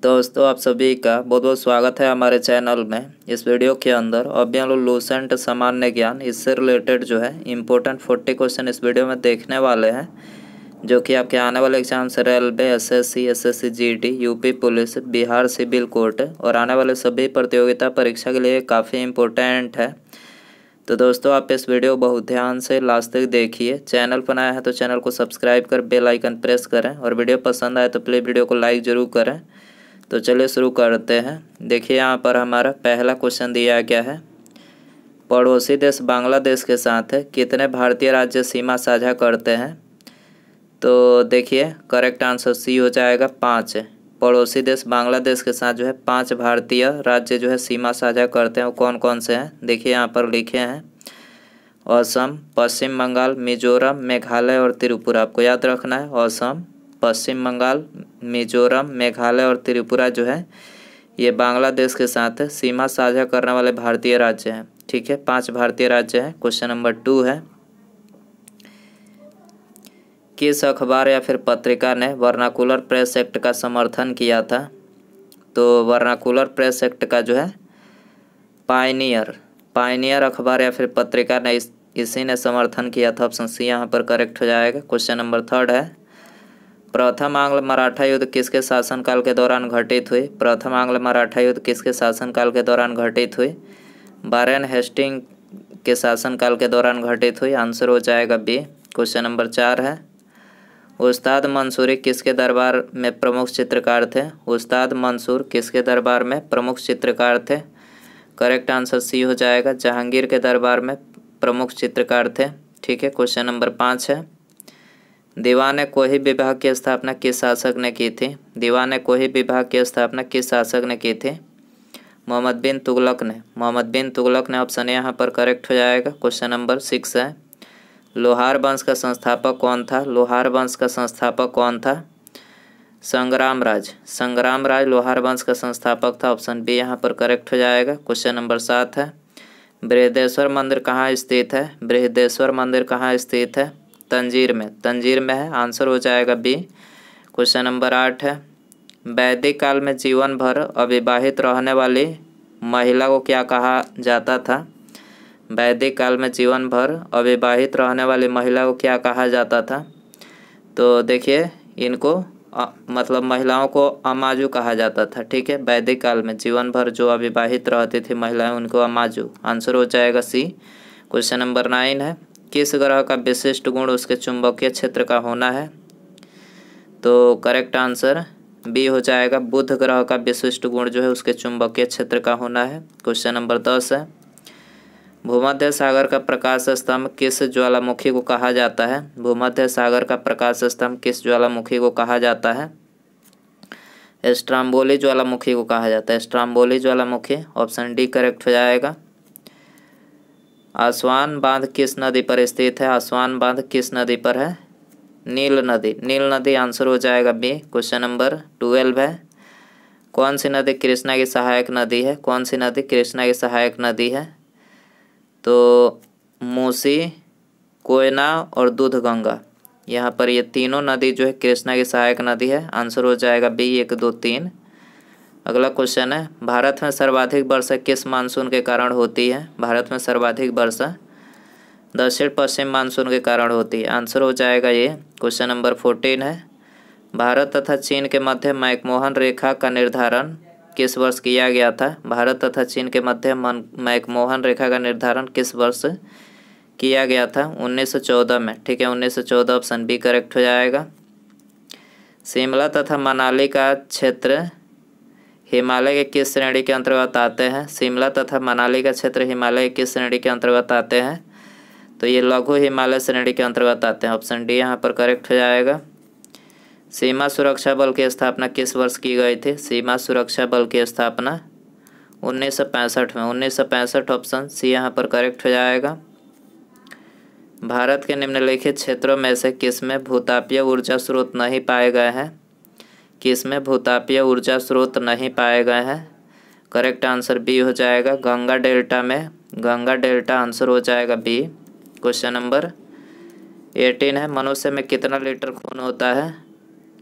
दोस्तों आप सभी का बहुत बहुत स्वागत है हमारे चैनल में। इस वीडियो के अंदर लूसेंट सामान्य ज्ञान इससे रिलेटेड जो है इम्पोर्टेंट 40 क्वेश्चन इस वीडियो में देखने वाले हैं, जो कि आपके आने वाले एग्जाम से railway, SSC GD, UP police, Bihar civil court और आने वाले सभी प्रतियोगिता परीक्षा के लिए काफ़ी इम्पोर्टेंट है। तो दोस्तों आप इस वीडियो बहुत ध्यान से लास्ट तक देखिए। चैनल पर नया है तो चैनल को सब्सक्राइब कर बेल आइकन प्रेस करें और वीडियो पसंद आए तो प्लीज़ वीडियो को लाइक ज़रूर करें। तो चलिए शुरू करते हैं। देखिए यहाँ पर हमारा पहला क्वेश्चन दिया गया है, पड़ोसी देश बांग्लादेश के साथ कितने भारतीय राज्य सीमा साझा करते हैं। तो देखिए करेक्ट आंसर सी हो जाएगा 5। पड़ोसी देश बांग्लादेश के साथ जो है 5 भारतीय राज्य जो है सीमा साझा करते हैं। वो कौन कौन से हैं देखिए यहाँ पर लिखे हैं, असम, पश्चिम बंगाल, मिजोरम, मेघालय और त्रिपुरा। आपको याद रखना है, असम, पश्चिम बंगाल, मिजोरम, मेघालय और त्रिपुरा जो है ये बांग्लादेश के साथ सीमा साझा करने वाले भारतीय राज्य हैं। ठीक है, 5 भारतीय राज्य हैं। क्वेश्चन नंबर 2 है, किस अखबार या फिर पत्रिका ने वर्नाकुलर प्रेस एक्ट का समर्थन किया था। तो वर्नाकुलर प्रेस एक्ट का जो है पायनियर अखबार या फिर पत्रिका ने इसी ने समर्थन किया था। ऑप्शन सी यहाँ पर करेक्ट हो जाएगा। क्वेश्चन नंबर 3 है, प्रथम आंग्ल मराठा युद्ध किसके शासनकाल के दौरान घटित हुई। प्रथम आंग्ल मराठा युद्ध किसके शासनकाल के दौरान घटित हुई। वारेन हेस्टिंग के शासनकाल के दौरान घटित हुई। आंसर हो जाएगा बी। क्वेश्चन नंबर 4 है, उस्ताद मंसूरी किसके दरबार में प्रमुख चित्रकार थे। उस्ताद मंसूर किसके दरबार में प्रमुख चित्रकार थे। करेक्ट आंसर सी हो जाएगा, जहांगीर के दरबार में प्रमुख चित्रकार थे। ठीक है, क्वेश्चन नंबर 5 है, दीवान कोही विभाग की स्थापना किस शासक ने की थी। दीवान कोही विभाग की स्थापना किस शासक ने की थी। मोहम्मद बिन तुगलक ने। मोहम्मद बिन तुगलक ने। ऑप्शन यहाँ पर करेक्ट हो जाएगा। क्वेश्चन नंबर 6 है, लोहार वंश का संस्थापक कौन था। लोहार वंश का संस्थापक कौन था। संग्राम राज लोहार वंश का संस्थापक था। ऑप्शन बी यहाँ पर करेक्ट हो जाएगा। क्वेश्चन नंबर 7 है, बृहदेश्वर मंदिर कहाँ स्थित है। बृहदेश्वर मंदिर कहाँ स्थित है। तंजीर में है। आंसर हो जाएगा बी। क्वेश्चन नंबर 8 है, वैदिक काल में जीवन भर अविवाहित रहने वाली महिला को क्या कहा जाता था। वैदिक काल में जीवन भर अविवाहित रहने वाली महिला को क्या कहा जाता था। तो देखिए इनको मतलब महिलाओं को अमाजू कहा जाता था। ठीक है, वैदिक काल में जीवन भर जो अविवाहित रहती थी महिलाएं उनको अमाजू। आंसर हो जाएगा सी। क्वेश्चन नंबर 9 है, किस ग्रह का विशिष्ट गुण उसके चुंबकीय क्षेत्र का होना है। तो करेक्ट आंसर बी हो जाएगा, बुध ग्रह का विशिष्ट गुण जो है उसके चुंबकीय क्षेत्र का होना है। क्वेश्चन नंबर 10 है, भूमध्य सागर का प्रकाश स्तंभ किस ज्वालामुखी को कहा जाता है। भूमध्य सागर का प्रकाश स्तंभ किस ज्वालामुखी को कहा जाता है। स्ट्राम्बोली ज्वालामुखी को कहा जाता है। स्ट्राम्बोली ज्वालामुखी। ऑप्शन डी करेक्ट हो जाएगा। आसवान बांध किस नदी पर स्थित है। आसवान बांध किस नदी पर है। नील नदी। आंसर हो जाएगा बी। क्वेश्चन नंबर 12 है, कौन सी नदी कृष्णा की सहायक नदी है। कौन सी नदी कृष्णा की सहायक नदी है। तो मूसी, कोयना और दूधगंगा, यहाँ पर ये तीनों नदी जो है कृष्णा की सहायक नदी है। आंसर हो जाएगा बी 1, 2, 3। अगला क्वेश्चन है, भारत में सर्वाधिक वर्षा किस मानसून के कारण होती है। भारत में सर्वाधिक वर्षा दक्षिण पश्चिम मानसून के कारण होती है। आंसर हो जाएगा ये। क्वेश्चन नंबर 14 है, भारत तथा चीन के मध्य मैकमोहन रेखा का निर्धारण किस वर्ष किया गया था। भारत तथा चीन के मध्य मैकमोहन रेखा का निर्धारण किस वर्ष किया गया था। 1914 में। ठीक है, 1914। ऑप्शन बी करेक्ट हो जाएगा। शिमला तथा मनाली का क्षेत्र हिमालय के किस श्रेणी के अंतर्गत आते हैं। शिमला तथा मनाली का क्षेत्र हिमालय की किस श्रेणी के अंतर्गत आते हैं। तो ये लघु हिमालय श्रेणी के अंतर्गत आते हैं। ऑप्शन डी यहाँ पर करेक्ट हो जाएगा। सीमा सुरक्षा बल की स्थापना किस वर्ष की गई थी। सीमा सुरक्षा बल की स्थापना 1965 में। 1965। ऑप्शन सी यहाँ पर करेक्ट हो जाएगा। भारत के निम्नलिखित क्षेत्रों में से किसमें भूतापीय ऊर्जा स्रोत नहीं पाए गए हैं। किसमें भूतापीय ऊर्जा स्रोत नहीं पाए गए हैं। करेक्ट आंसर बी हो जाएगा, गंगा डेल्टा में। गंगा डेल्टा। आंसर हो जाएगा बी। क्वेश्चन नंबर 18 है, मनुष्य में कितना लीटर खून होता है।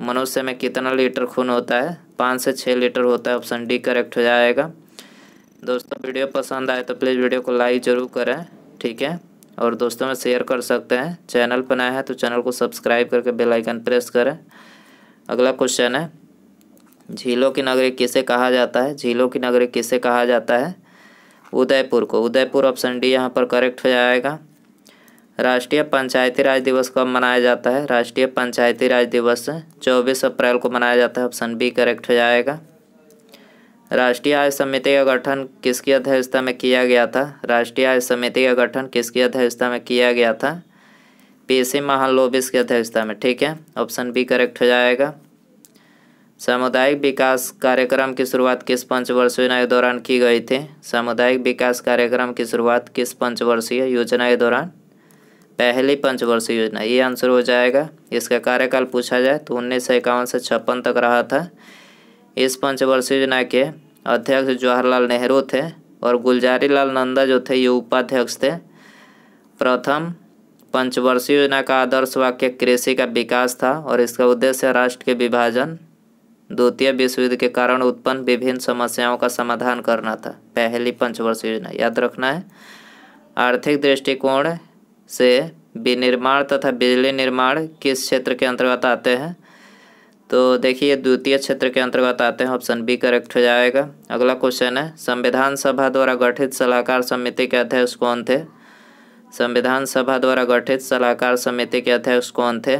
मनुष्य में कितना लीटर खून होता है। 5 से 6 लीटर होता है। ऑप्शन डी करेक्ट हो जाएगा। दोस्तों वीडियो पसंद आए तो प्लीज़ वीडियो को लाइक ज़रूर करें, ठीक है, और दोस्तों में शेयर कर सकते हैं। चैनल पर नया है तो चैनल को सब्सक्राइब करके बेल आइकन प्रेस करें। अगला क्वेश्चन है, झीलों की नगरी किसे कहा जाता है? झीलों की नगरी किसे कहा जाता है? उदयपुर को। उदयपुर ऑप्शन डी यहाँ पर करेक्ट हो जाएगा। राष्ट्रीय पंचायती राज दिवस कब मनाया जाता है? राष्ट्रीय पंचायती राज दिवस 24 अप्रैल को मनाया जाता है। ऑप्शन बी करेक्ट हो जाएगा। राष्ट्रीय आय समिति का गठन किसकी अध्यक्षता में किया गया था? राष्ट्रीय आय समिति का गठन किसकी अध्यक्षता में किया गया था? पीसी महालोबिस की अध्यक्षता में, ठीक है। ऑप्शन बी करेक्ट हो जाएगा। सामुदायिक विकास कार्यक्रम की शुरुआत किस पंचवर्षीय योजना के दौरान की गई थी? सामुदायिक विकास कार्यक्रम की शुरुआत किस पंचवर्षीय योजना के दौरान? पहली पंचवर्षीय योजना, ये आंसर हो जाएगा। इसका कार्यकाल पूछा जाए तो 1951 से 56 तक रहा था। इस पंचवर्षीय योजना के अध्यक्ष जवाहरलाल नेहरू थे और गुलजारी लाल नंदा जो थे ये उपाध्यक्ष थे। प्रथम पंचवर्षीय योजना का आदर्श वाक्य कृषि का विकास था और इसका उद्देश्य राष्ट्र के विभाजन, द्वितीय विश्व युद्ध के कारण उत्पन्न विभिन्न समस्याओं का समाधान करना था। पहली पंचवर्षीय योजना याद रखना है। आर्थिक दृष्टिकोण से विनिर्माण तथा बिजली निर्माण किस क्षेत्र के अंतर्गत आते हैं? तो देखिए द्वितीय क्षेत्र के अंतर्गत आते हैं। ऑप्शन बी करेक्ट हो जाएगा। अगला क्वेश्चन है, संविधान सभा द्वारा गठित सलाहकार समिति के अध्यक्ष कौन थे? संविधान सभा द्वारा गठित सलाहकार समिति के अध्यक्ष कौन थे?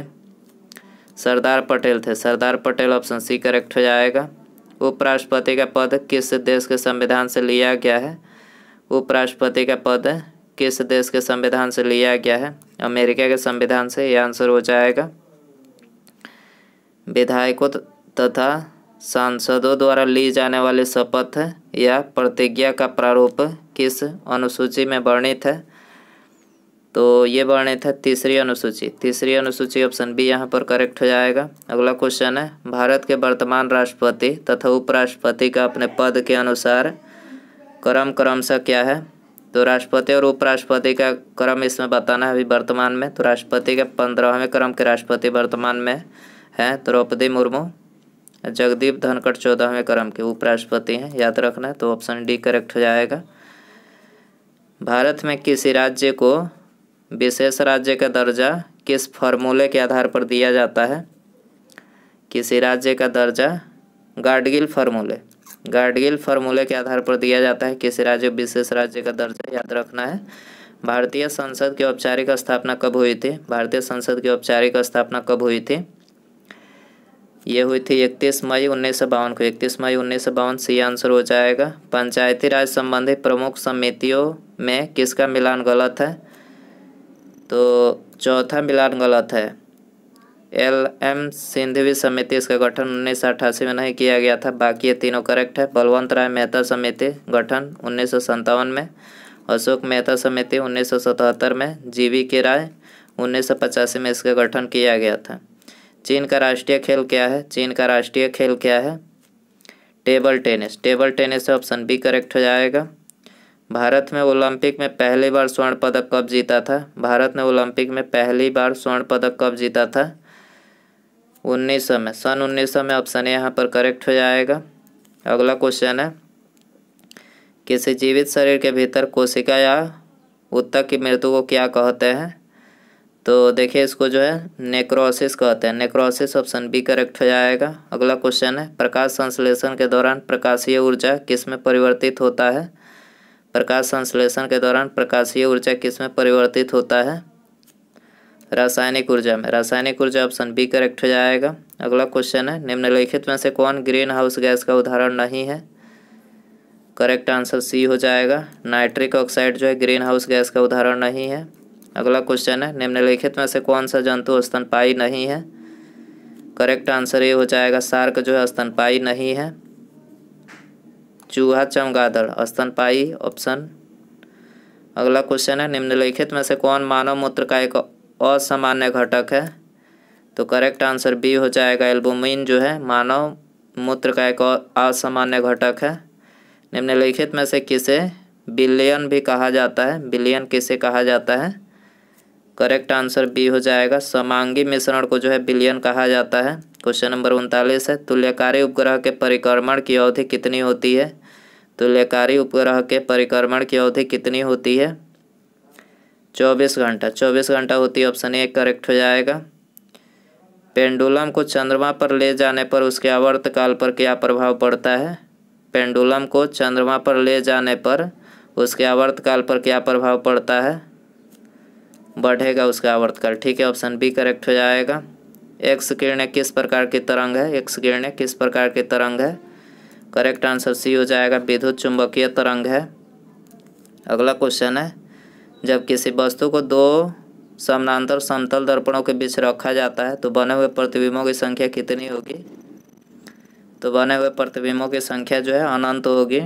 सरदार पटेल थे। Sardar Patel option C correct हो जाएगा। उपराष्ट्रपति का पद किस देश के संविधान से लिया गया है? उपराष्ट्रपति का पद किस देश के संविधान से लिया गया है? अमेरिका के संविधान से, यह आंसर हो जाएगा। विधायकों तथा सांसदों द्वारा ली जाने वाली शपथ या प्रतिज्ञा का प्रारूप किस अनुसूची में वर्णित है? तो ये वर्णित है तीसरी अनुसूची। तीसरी अनुसूची ऑप्शन बी यहाँ पर करेक्ट हो जाएगा। अगला क्वेश्चन है, भारत के वर्तमान राष्ट्रपति तथा उपराष्ट्रपति का अपने पद के अनुसार क्रमशः क्या है? तो राष्ट्रपति और उपराष्ट्रपति का क्रम इसमें बताना है अभी वर्तमान में। तो राष्ट्रपति के 15वें क्रम के राष्ट्रपति वर्तमान में हैं द्रौपदी मुर्मू। जगदीप धनखड़ 14वें क्रम के उपराष्ट्रपति हैं, याद रखना है। तो ऑप्शन डी करेक्ट हो जाएगा। भारत में किसी राज्य को विशेष राज्य का दर्जा किस फॉर्मूले के आधार पर दिया जाता है? किसी राज्य का दर्जा गाडगिल फार्मूले के आधार पर दिया जाता है। किसी राज्य विशेष राज्य का दर्जा, याद रखना है। भारतीय संसद की औपचारिक स्थापना कब हुई थी? भारतीय संसद की औपचारिक स्थापना कब हुई थी? ये हुई थी 31 मई 1952 को। 31 मई 1952 सी आंसर हो जाएगा। पंचायती राज संबंधी प्रमुख समितियों में किसका मिलान गलत है? तो चौथा मिलान गलत है। LM सिंघवी समिति, इसका गठन 1988 में नहीं किया गया था। बाकी ये तीनों करेक्ट है। बलवंत राय मेहता समिति गठन 1957 में। अशोक मेहता समिति 1977 में। GV राय 1985 में इसका गठन किया गया था। चीन का राष्ट्रीय खेल क्या है? चीन का राष्ट्रीय खेल क्या है? Table tennis. टेबल टेनिस से ऑप्शन बी करेक्ट हो जाएगा। भारत में ओलंपिक में पहली बार स्वर्ण पदक कब जीता था? भारत ने ओलंपिक में पहली बार स्वर्ण पदक कब जीता था? 1900 में, सन 1900 में। ऑप्शन ए यहाँ पर करेक्ट हो जाएगा। अगला क्वेश्चन है, किसी जीवित शरीर के भीतर कोशिका या ऊतक की मृत्यु को क्या कहते हैं? तो देखिए इसको जो है नेक्रोसिस कहते हैं। नेक्रोसिस ऑप्शन बी करेक्ट हो जाएगा। अगला क्वेश्चन है, प्रकाश संश्लेषण के दौरान प्रकाशीय ऊर्जा किस में परिवर्तित होता है? प्रकाश संश्लेषण के दौरान प्रकाशीय ऊर्जा किस में परिवर्तित होता है? रासायनिक ऊर्जा में। रासायनिक ऊर्जा ऑप्शन बी करेक्ट हो जाएगा। अगला क्वेश्चन है, निम्नलिखित में से कौन ग्रीन हाउस गैस का उदाहरण नहीं है? करेक्ट आंसर सी हो जाएगा। नाइट्रिक ऑक्साइड जो है ग्रीन हाउस गैस का उदाहरण नहीं है। अगला क्वेश्चन है, निम्नलिखित में से कौन सा जंतु स्तनपायी नहीं है? करेक्ट आंसर ये हो जाएगा, शार्क जो है स्तनपायी नहीं है। चूहा चमगादड़ स्तनपायी ऑप्शन। अगला क्वेश्चन है, निम्नलिखित में से कौन मानव मूत्र का एक असामान्य घटक है? तो करेक्ट आंसर बी हो जाएगा, एल्बुमिन जो है मानव मूत्र का एक असामान्य घटक है। निम्नलिखित में से किसे बिलियन भी कहा जाता है? बिलियन किसे कहा जाता है? करेक्ट आंसर बी हो जाएगा। समांगी मिश्रण को जो है विलयन कहा जाता है। क्वेश्चन नंबर 39 है, तुल्यकारी उपग्रह के परिक्रमण की अवधि कितनी होती है? तुल्यकारी उपग्रह के परिक्रमण की अवधि कितनी होती है? 24 घंटा। 24 घंटा होती है, ऑप्शन ए करेक्ट हो जाएगा। पेंडुलम को चंद्रमा पर ले जाने पर उसके आवर्तकाल पर क्या प्रभाव पड़ता है? पेंडुलम को चंद्रमा पर ले जाने पर उसके आवर्तकाल पर क्या प्रभाव पड़ता है? बढ़ेगा उसका आवर्तकाल। ठीक है, ऑप्शन बी करेक्ट हो जाएगा। एक्स किरणें किस प्रकार की तरंग है? एक्स किरणें किस प्रकार की तरंग है? करेक्ट आंसर सी हो जाएगा, विद्युत चुंबकीय तरंग है। अगला क्वेश्चन है, जब किसी वस्तु को दो समानांतर समतल दर्पणों के बीच रखा जाता है तो बने हुए प्रतिबिंबों की संख्या कितनी होगी? तो बने हुए प्रतिबिंबों की संख्या जो है अनंत होगी।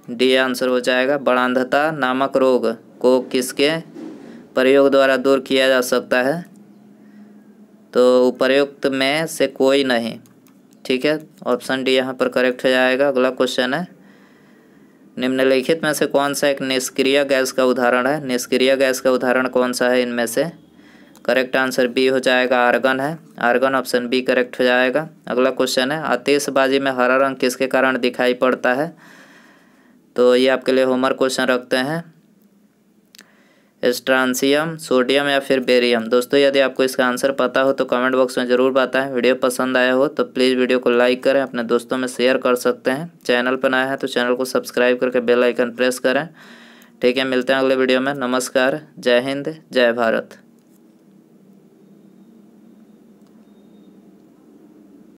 डी आंसर हो जाएगा। बाणांधता नामक रोग को किसके प्रयोग द्वारा दूर किया जा सकता है? तो उपर्युक्त में से कोई नहीं। ठीक है, ऑप्शन डी यहाँ पर करेक्ट हो जाएगा। अगला क्वेश्चन है, निम्नलिखित में से कौन सा एक निष्क्रिय गैस का उदाहरण है? निष्क्रिय गैस का उदाहरण कौन सा है इनमें से? करेक्ट आंसर बी हो जाएगा, आर्गन है। आर्गन, ऑप्शन बी करेक्ट हो जाएगा। अगला क्वेश्चन है, आतिशबाजी में हरा रंग किसके कारण दिखाई पड़ता है? तो ये आपके लिए होमवर्क क्वेश्चन रखते हैं, स्ट्रांसियम, सोडियम या फिर बेरियम। दोस्तों यदि आपको इसका आंसर पता हो तो कमेंट बॉक्स में ज़रूर बताएं। वीडियो पसंद आया हो तो प्लीज़ वीडियो को लाइक करें, अपने दोस्तों में शेयर कर सकते हैं। चैनल पर नया है तो चैनल को सब्सक्राइब करके बेल आइकन प्रेस करें। ठीक है, मिलते हैं अगले वीडियो में। नमस्कार, जय हिंद, जय भारत।